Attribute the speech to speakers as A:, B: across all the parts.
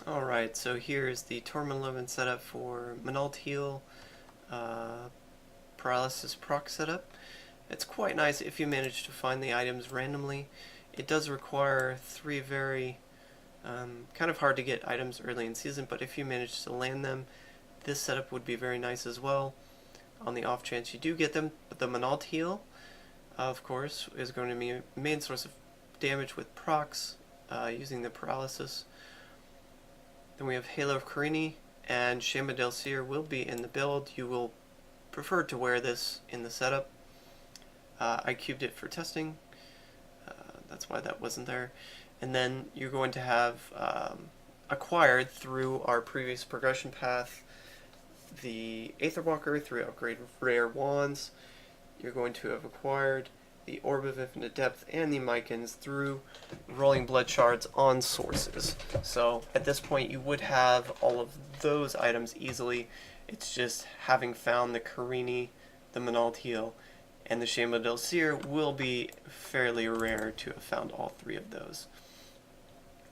A: Alright, so here's the Torment 11 setup for Manalt Heal Paralysis Proc setup. It's quite nice if you manage to find the items randomly. It does require three very kind of hard to get items early in season, but if you manage to land them, this setup would be very nice as well. On the off chance you do get them, the Manalt Heal, of course, is going to be a main source of damage with procs using the paralysis. Then we have Halo of Carini, and Shamba Del Seer will be in the build. You will prefer to wear this in the setup. I cubed it for testing, that's why that wasn't there. And then you're going to have acquired through our previous progression path the Aetherwalker through upgrade rare wands. You're going to have acquired the Orb of Infinite Depth and the Mycans through rolling blood shards on sources. So at this point you would have all of those items easily. It's just having found the Carini, the Manalt Heal, and the Shamba Del Seer will be fairly rare to have found all three of those.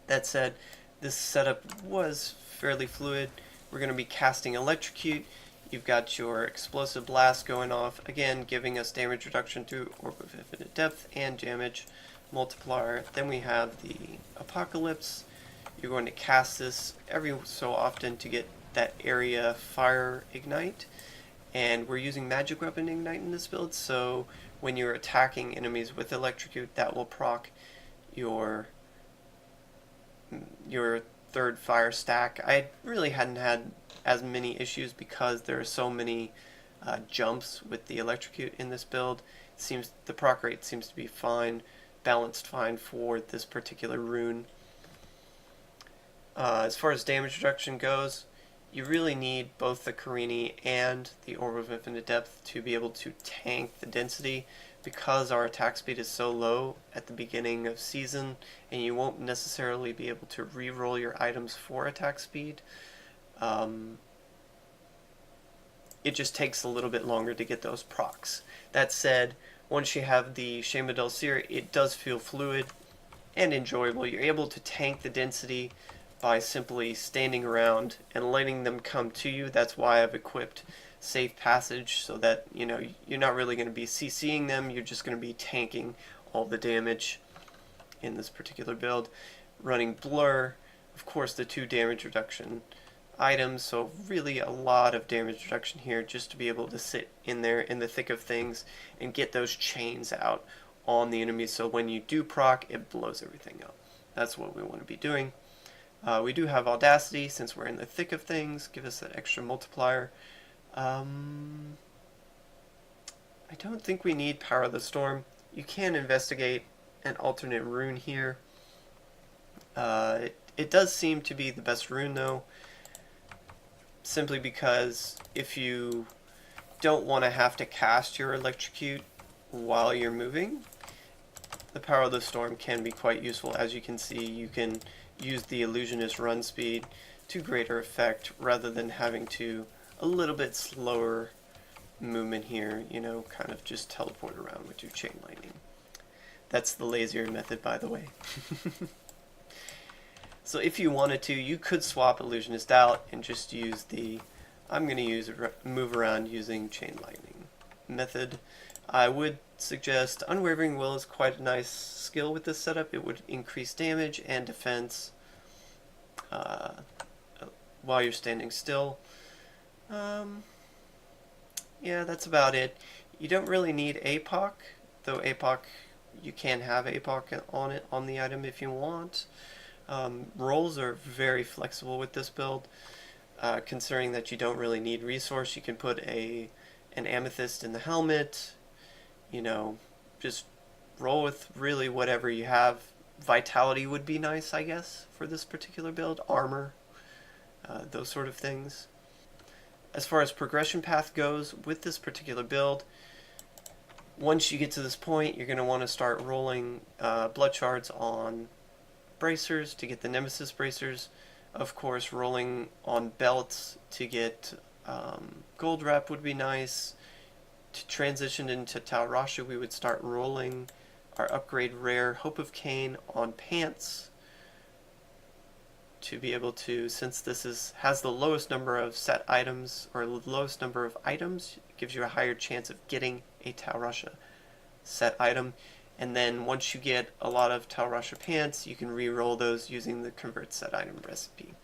A: That said, this setup was fairly fluid. We're going to be casting Electrocute. You've got your Explosive Blast going off, again giving us damage reduction through Orb of Infinite Depth and damage multiplier. Then we have the Apocalypse. You're going to cast this every so often to get that area fire ignite. And we're using Magic Weapon Ignite in this build, so when you're attacking enemies with Electrocute, that will proc your third fire stack. I really hadn't had as many issues because there are so many jumps with the Electrocute in this build. The proc rate seems to be fine, balanced fine for this particular rune. As far as damage reduction goes, you really need both the Carini and the Orb of Infinite Depth to be able to tank the density, because our attack speed is so low at the beginning of season and you won't necessarily be able to re-roll your items for attack speed. It just takes a little bit longer to get those procs. That said, once you have the Shamba Del Seer, it does feel fluid and enjoyable. You're able to tank the density by simply standing around and letting them come to you. That's why I've equipped Safe Passage, so that you're not really going to be CCing them, you're just going to be tanking all the damage in this particular build. Running Blur, of course, the 2 damage reduction items, so really a lot of damage reduction here just to be able to sit in there in the thick of things and get those chains out on the enemies, so when you do proc, it blows everything up. That's what we want to be doing. We do have Audacity, since we're in the thick of things, give us that extra multiplier. I don't think we need Power of the Storm. You can investigate an alternate rune here. It does seem to be the best rune though, simply because if you don't want to have to cast your Electrocute while you're moving, the Power of the Storm can be quite useful. As you can see, you can use the Illusionist run speed to greater effect rather than having to a little bit slower movement here, kind of just teleport around with your Chain Lightning. That's the lazier method, by the way. So if you wanted to, you could swap Illusionist out and just use the, I'm going to use move around using Chain Lightning method. I would suggest Unwavering Will is quite a nice skill with this setup. It would increase damage and defense while you're standing still. Yeah, that's about it. You don't really need APOC, though APOC, you can have APOC on the item if you want. Rolls are very flexible with this build, considering that you don't really need resource. You can put an amethyst in the helmet, just roll with really whatever you have. Vitality would be nice, I guess, for this particular build. Armor, those sort of things. As far as progression path goes, with this particular build, once you get to this point, you're going to want to start rolling blood shards on bracers to get the Nemesis bracers. Of course, rolling on belts to get gold wrap would be nice. To transition into Tal Rasha, we would start rolling our upgrade rare Hope of Cain on pants. to be able to, since this has the lowest number of set items, or the lowest number of items, it gives you a higher chance of getting a Tau Russia set item. And then once you get a lot of Tau Russia pants, you can re-roll those using the convert set item recipe.